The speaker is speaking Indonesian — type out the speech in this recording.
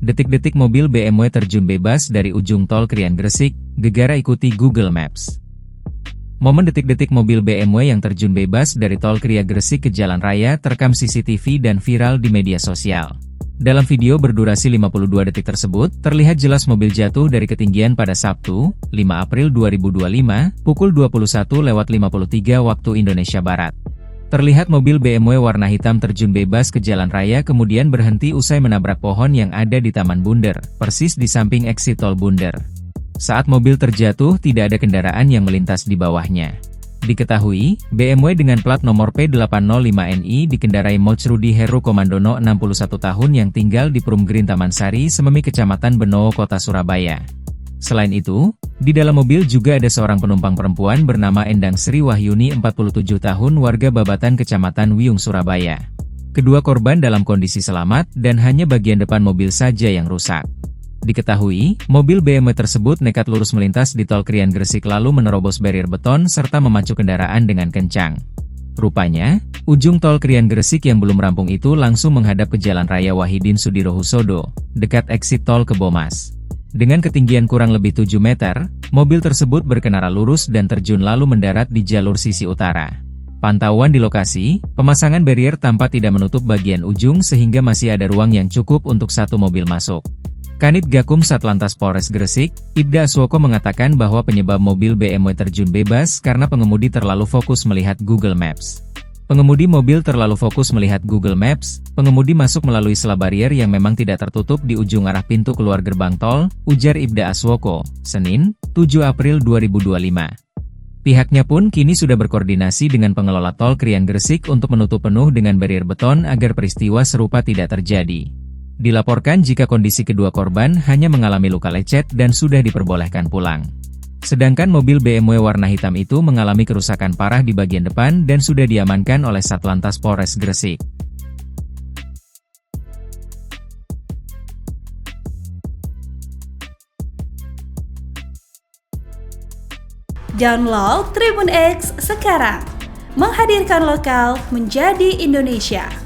Detik-detik mobil BMW terjun bebas dari ujung tol Krian Gresik, gegara ikuti Google Maps. Momen detik-detik mobil BMW yang terjun bebas dari tol Krian Gresik ke jalan raya terekam CCTV dan viral di media sosial. Dalam video berdurasi 52 detik tersebut, terlihat jelas mobil jatuh dari ketinggian pada Sabtu, 5 April 2025, pukul 21.53 waktu Indonesia Barat. Terlihat mobil BMW warna hitam terjun bebas ke jalan raya kemudian berhenti usai menabrak pohon yang ada di Taman Bunder, persis di samping eksit tol Bunder. Saat mobil terjatuh tidak ada kendaraan yang melintas di bawahnya. Diketahui, BMW dengan plat nomor P805NI dikendarai Mocrudi Heru Komandono 61 tahun yang tinggal di Perum Green Taman Sari Sememi Kecamatan Benowo Kota Surabaya. Selain itu, di dalam mobil juga ada seorang penumpang perempuan bernama Endang Sri Wahyuni 47 tahun warga Babatan Kecamatan Wiyung Surabaya. Kedua korban dalam kondisi selamat dan hanya bagian depan mobil saja yang rusak. Diketahui, mobil BMW tersebut nekat lurus melintas di tol Krian Gresik lalu menerobos barrier beton serta memacu kendaraan dengan kencang. Rupanya, ujung tol Krian Gresik yang belum rampung itu langsung menghadap ke Jalan Raya Wahidin Sudirohusodo, dekat eksit tol Kebomas. Dengan ketinggian kurang lebih 7 meter, mobil tersebut berkenara lurus dan terjun lalu mendarat di jalur sisi utara. Pantauan di lokasi, pemasangan barrier tampak tidak menutup bagian ujung sehingga masih ada ruang yang cukup untuk satu mobil masuk. Kanit Gakum Satlantas Polres Gresik, Ibda Aswoko mengatakan bahwa penyebab mobil BMW terjun bebas karena pengemudi terlalu fokus melihat Google Maps. Pengemudi mobil terlalu fokus melihat Google Maps, pengemudi masuk melalui celah barier yang memang tidak tertutup di ujung arah pintu keluar gerbang tol, ujar Ibda Aswoko, Senin, 7 April 2025. Pihaknya pun kini sudah berkoordinasi dengan pengelola tol Krian Gresik untuk menutup penuh dengan barier beton agar peristiwa serupa tidak terjadi. Dilaporkan jika kondisi kedua korban hanya mengalami luka lecet dan sudah diperbolehkan pulang. Sedangkan mobil BMW warna hitam itu mengalami kerusakan parah di bagian depan dan sudah diamankan oleh Satlantas Polres Gresik. Download Tribun X sekarang, menghadirkan lokal menjadi Indonesia.